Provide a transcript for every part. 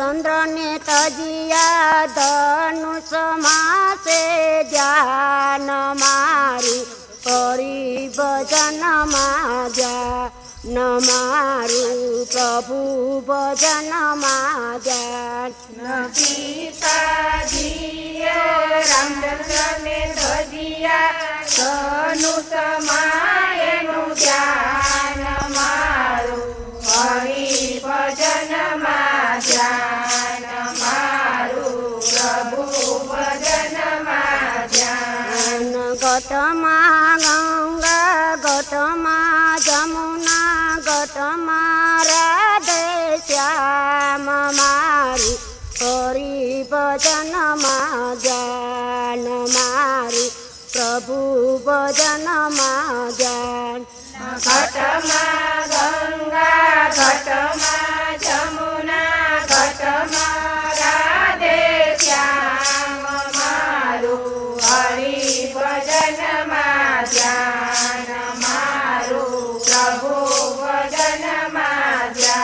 चंद्र ने तजिया धनुष मासे ध्यान मारू करी भजन माजा न मारू प्रभु भजन माजा सीता जी रामचंद्र ने तजिया धनुष मायनु ध्यान मारू हरि भजन माजा न मारू प्रभु भजन माजा गौतमा गंगा गौतमा जमुना गौतमा राधे श्याम मारू हरि भजन माजा न मारू प्रभु भजन माजा घटमा गंगा घटमा जमुना घटमा राधे श्याम मारू हरि भजन माजा न मारू प्रभु भजन माजा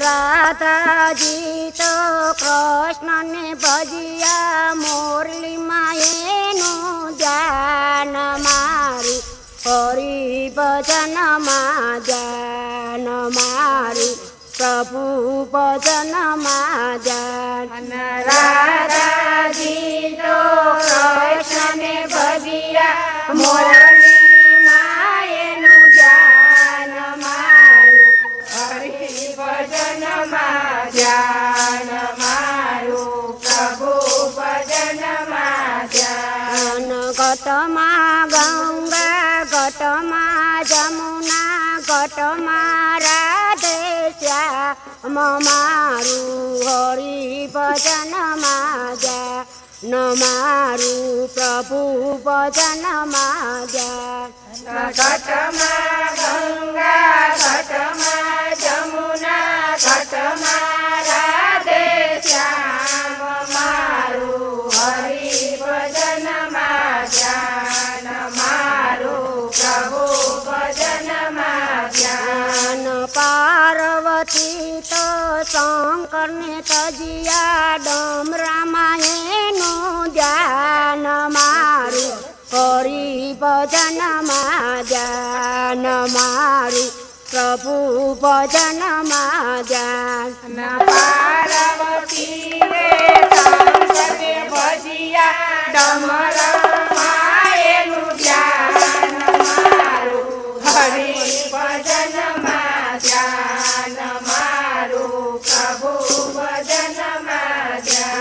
राधा जी तो कृष्ण ने भजिया मोरली मायेनु ध्यान मारू हरि भजन माजा न मारू प्रभु भजन माजा राधा जी तो कृष्ण ने भजिया मोरली मायेनु ध्यान मारू हरि भजन माजा न मारू प्रभु भजन माजा घटमा गंगा घटमा जमुना घटमा राधे श्याम मारू हरि भजन माजा न मारू प्रभु भजन माजा घटमा गंगा घटमा जमुना घटमा राधे श्याम मारू हरि भजन माजा न मारू प्रभु भजन माजा पार्वती तो शंकर ने तजिया डमरा मायेनु ध्यान मारू हरि भजन माजा न मारू प्रभु भजन माजा पार्वती रे शंकर ने भजिया डमरा मायेनु ध्यान मारू हरि भजन माजा न मारू प्रभु भजन माजा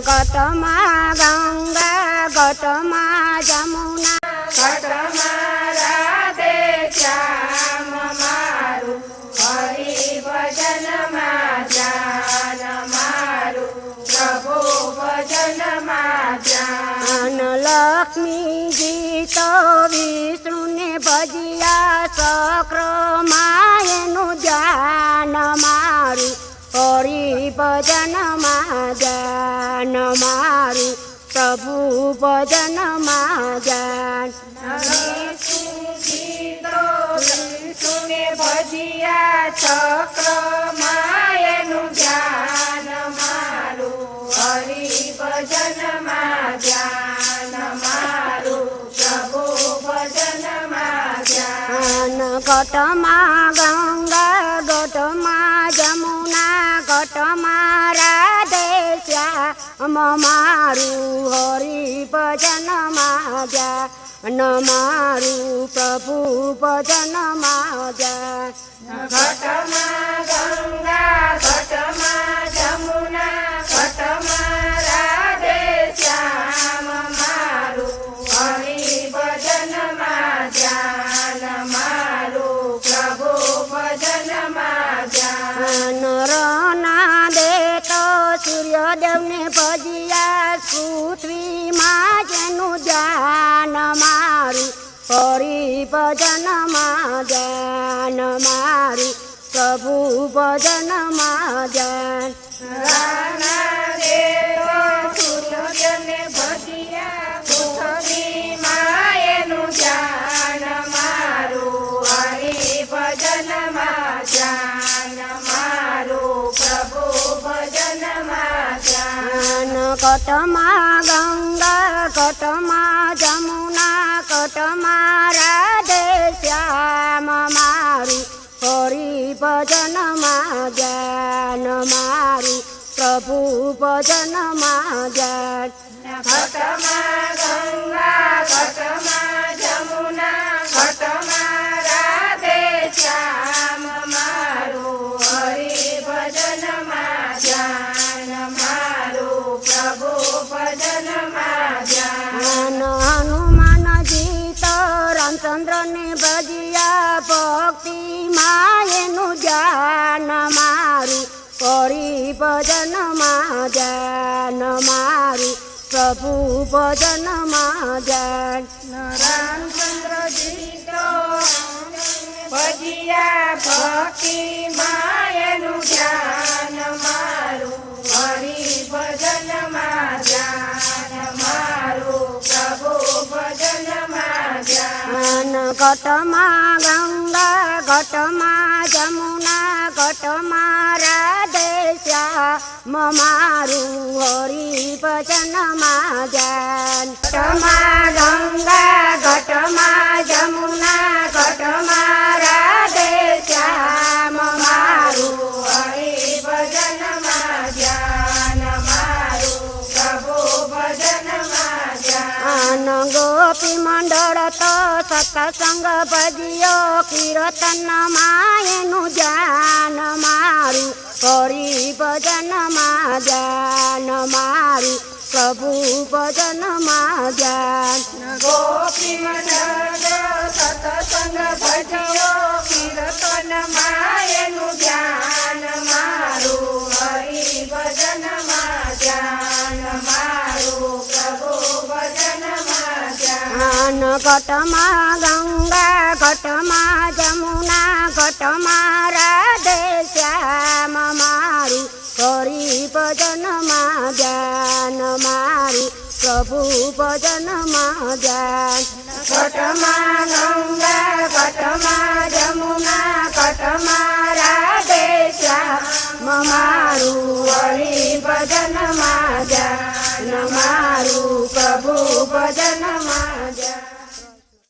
घटमा गंगा घटमा जमुना घटमा राधे श्याम मारू हरि भजन माजा न मारू प्रभु भजन माजा लक्ष्मी जी तो विष्णु ने भजिया शक्र मायनु ध्यान मारू हरि भजन माजा न मारू प्रभु भजन माजा सुने भजिया चक्र मायनु ध्यान मारू हरि भजन माजा न मारू प्रभु भजन माजा घटमा गंगा घटमा जमुना घटमा राधे श्याम मारू हरि भजन माजा न मारू प्रभु भजन माजा घटमा गंगा घटमा जमुना घटमा राधे श्याम मारू हरि भजन माजा न मारू प्रभु भजन माजा नरना दे तो सूर्यदेव ने भजिया पृथ्वी माजेनु ध्यान मारू हरि भजन माजा न मारू प्रभु भजन माजा राणा देव सूर्यदेव ने भजिया पृथ्वी मायनु ध्यान मारू हरि भजन माजा न मारू प्रभु ઘટમાં ગંગા ઘટમાં જમુના ઘટમાં રાધે શ્યામ મારું હરિ ભજનમાં ધ્યાન મારું પ્રભુ ભજનમાં ધ્યાન ઘટમાં ગંગા ઘટમાં જમુના ઘટમાં રાધે શ્યામ મારું હરિ ભજનમાં ધ્યાન મારું પ્રભુ ભજનમાં ધ્યાન હનુમાનજી તો રામચંદ્રને ભજ્યા ભક્તિ માયનું ધ્યાન મારું હરિ ભજનમાં ધ્યાન મારું પ્રભુ ભજનમાં ધ્યાન રામચંદ્રજી તો ભજ્યા ભક્તિ માયનું ધ્યાન મારું હરિ ભજનમાં ધ્યાન મારું પ્રભુ ભજનમાં ધ્યાન ઘટમાં ગંગા ઘટમાં જમુના ઘટમાં રાધે શ્યામ મારું હરિ ભજનમાં ધ્યાન ઘટમાં ગંગા ઘટમાં જમુના ઘટમાં રાધે શ્યામ મારું હરિ ભજનમાં ધ્યાન મારું પ્રભુ ભજનમાં ધ્યાન ગોપી મંડળ તો સત્સંગ ભજ્યો કીર્તન માયનું ધ્યાન મારું હરિ ભજનમાં ધ્યાન મારું પ્રભુ ભજનમાં ધ્યાન ગોપી મંડળ સત્સંગ ભજ્યો કીર્તન માયનું ધ્યાન મારું હરિ ભજનમાં ધ્યાન મારું પ્રભુ ભજનમાં ધ્યાન ઘટમાં ગંગા ઘટમાં જમુના ઘટમાં રાધે શ્યામ મારું હરિ ભજનમાં ધ્યાન મારું પ્રભુ ભજનમાં ધ્યાન ઘટમાં ગંગા ઘટમાં જમુના ઘટમાં રાધે શ્યામ મારું હરિ ભજનમાં ધ્યાન મારું પ્રભુ